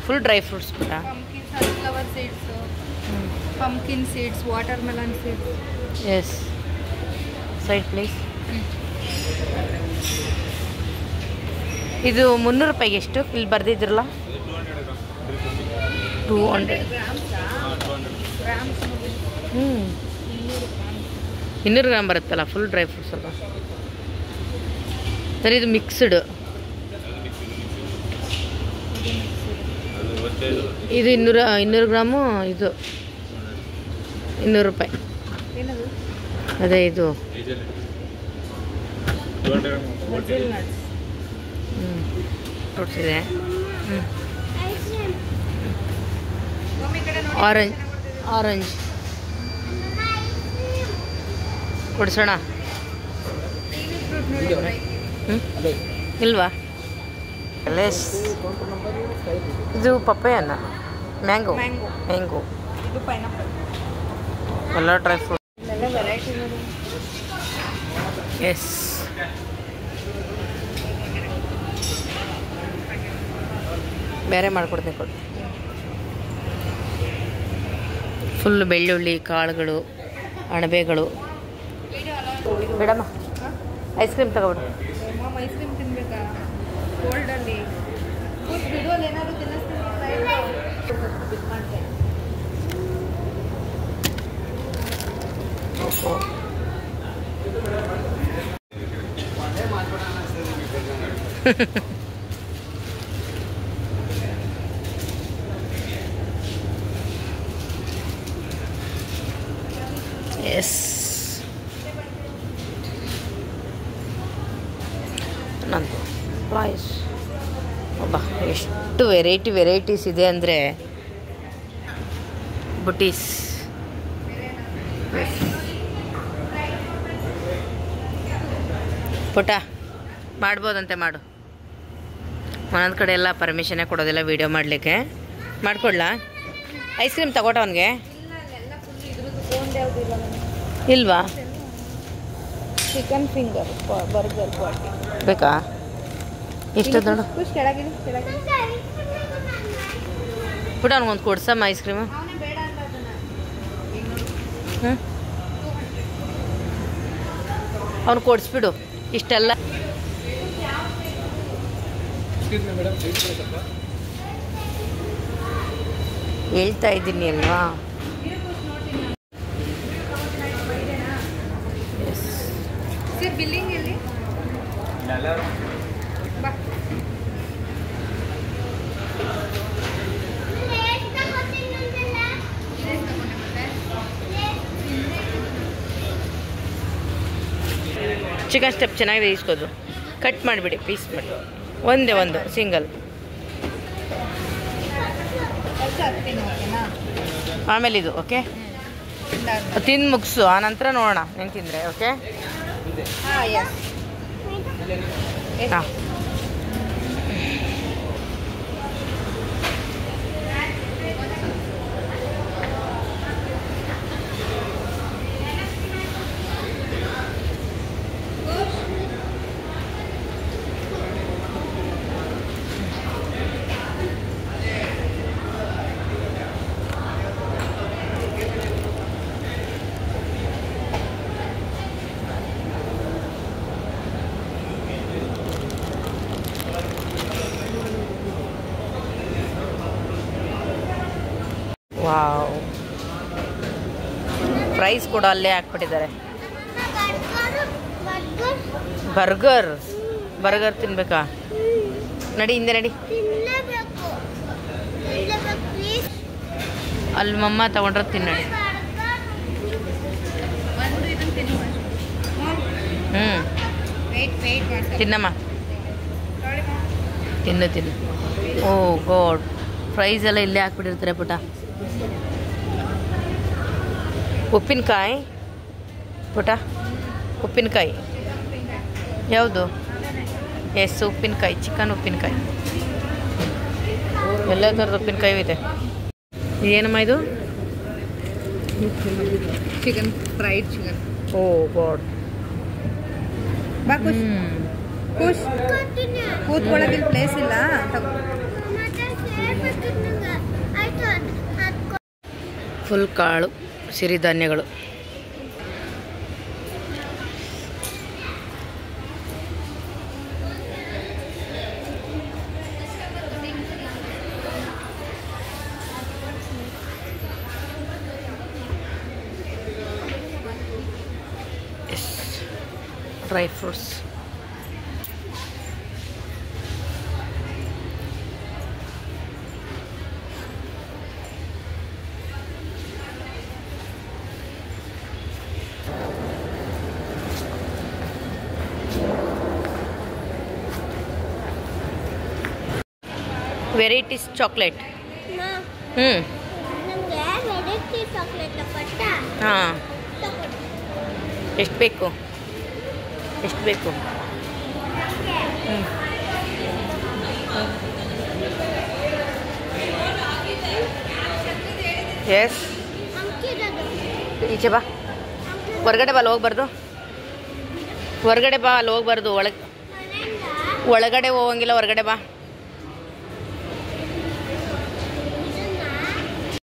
Full dry fruits ಪುಟ್ಟ. Sunflower seeds, pumpkin seeds, watermelon seeds. Yes side please. ಇದು 300 ರೂಪಾಯಿಗೆ ಎಷ್ಟು ಇಲ್ಲಿ ಬರ್ದಿದ್ರಲ್ಲ? 200. 200 ಗ್ರಾಮ್ ಬರುತ್ತಲ್ಲ ಫುಲ್ ಡ್ರೈ ಫ್ರೂಟ್ಸ್ ಅಲ್ಲ ಸರ್. ಇದು ಮಿಕ್ಸ್ಡ್. ಇದು 200 ಗ್ರಾಮು. ಇದು 200 ರೂಪಾಯಿ. ಅದೇ ಇದು ಫ್ರೂಟ್ಸ್ ಇದೆ. ಆರೆಂಜ್ ಕೊಡ್ಸೋಣ ಇಲ್ವಾ? ಇದು ಪಪ್ಪಾಯನ ಮ್ಯಾಂಗೋ ಎಲ್ಲ ಡ್ರೈ ಫ್ರೂಟ್. ಎಸ್ ಬೇರೆ ಮಾಡ್ಕೊಡ್ತೀನಿ ಕೊಡು. ಫುಲ್ ಬೆಳ್ಳುಳ್ಳಿ ಕಾಳುಗಳು, ಅಣಬೆಗಳು. ಬೇಡಮ್ಮ ಐಸ್ ಕ್ರೀಮ್ ತಗೊಬಿಡು. ಐಸ್ ಕ್ರೀಮ್ ತಿನ್ಬೇಕಾ ಕೋಲ್ಡಲ್ಲಿ? ಏನಾದ್ರು ಎಸ್ ನಂದು ಪ್ರೈಸ್ ಅಬ್ಬಾ ಎಷ್ಟು ವೆರೈಟೀಸ್ ಇದೆ ಅಂದರೆ ಬುಟೀಸ್. ಪುಟ ಮಾಡ್ಬೋದಂತೆ ಮಾಡು. ಒಂದೊಂದು ಕಡೆ ಎಲ್ಲ ಪರ್ಮಿಷನ್ನೇ ಕೊಡೋದಿಲ್ಲ ವೀಡಿಯೋ ಮಾಡಲಿಕ್ಕೆ. ಮಾಡ್ಕೊಡ್ಲಾ? ಐಸ್ ಕ್ರೀಮ್ ತಗೋಟ ಅವನಿಗೆ ಇಲ್ವಾ? ಚಿಕನ್ ಫಿಂಗರ್ ಬರ್ಗರ್ ಪಾರ್ಟಿ ಬೇಕಾ? ಎಷ್ಟು ದೊಡ್ಡ ಪುಟ ಅವ್ನಿಗೊಂದು ಕೊಡ್ಸಮ್ಮ ಐಸ್ ಕ್ರೀಮು. ಹ್ಞೂ ಅವ್ನು ಕೊಡಿಸ್ಬಿಡು ಇಷ್ಟೆಲ್ಲ. ಹೇಳ್ತಾ ಇದ್ದೀನಿ ಅಲ್ವಾ? ಬಿಲ್ಲಿಂಗ್ ಎಲ್ಲಿ? ಚಿಕನ್ ಸ್ಟೆಪ್ ಚೆನ್ನಾಗಿದೆ, ಇಸ್ಕೋದು. ಕಟ್ ಮಾಡಿಬಿಡಿ, ಪೀಸ್ ಮಾಡಿ. ಒಂದು ಸಿಂಗಲ್. ಆಮೇಲೆ ಇದು ಓಕೆ ತಿಂದು ಮುಗಿಸು, ಆನಂತರ ನೋಡೋಣ ನೀನು ತಿಂದರೆ. ಓಕೆ ಹಾಂ ವಾವ್. ಪ್ರೈಸ್ ಕೂಡ ಅಲ್ಲೇ ಹಾಕ್ಬಿಟ್ಟಿದ್ದಾರೆ. ಬರ್ಗರ್ ತಿನ್ಬೇಕಾ? ನಡಿ ಹಿಂದೆ ನಡಿ. ಅಲ್ಲಿ ಮಮ್ಮ ತಗೊಂಡ್ರೆ ತಿನ್ನಡಿ. ತಿನ್ನಮ್ಮ, ತಿನ್ನು. ಓ ಗಾಡ್, ಪ್ರೈಸ್ ಎಲ್ಲ ಇಲ್ಲೇ ಹಾಕ್ಬಿಟ್ಟಿರ್ತಾರೆ ಪುಟ. ಉಪ್ಪಿನಕಾಯಿ ಪುಟ, ಉಪ್ಪಿನಕಾಯಿ ಯಾವುದು? ಎಸ್, ಉಪ್ಪಿನಕಾಯಿ, ಚಿಕನ್ ಉಪ್ಪಿನಕಾಯಿ, ಎಲ್ಲ ಥರದ ಉಪ್ಪಿನಕಾಯಿ ಇದೆ. ಏನಮ್ಮ ಇದು? Chicken fried chicken. Oh god. ಕೂತ್ಕೊಳ್ಳೋಕೆ ಪ್ಲೇಸ್ ಇಲ್ಲ. ಫುಲ್ ಕಾಳು ಸಿರಿಧಾನ್ಯಗಳು. Dry fruits. Varieties chocolate. ಹ್ಞೂ ಹಾಂ, ಎಷ್ಟು ಬೇಕು? ಎಷ್ಟು ಬೇಕು? ಎಸ್, ಈಚೆ ಬಾ. ಹೊರಗಡೆ ಬಾ, ಅಲ್ಲಿ ಹೋಗ್ಬಾರ್ದು. ಹೊರಗಡೆ ಬಾ, ಅಲ್ಲಿ ಹೋಗ್ಬಾರ್ದು. ಒಳಗಡೆ ಹೋಗಂಗಿಲ್ಲ, ಹೊರಗಡೆ ಬಾ.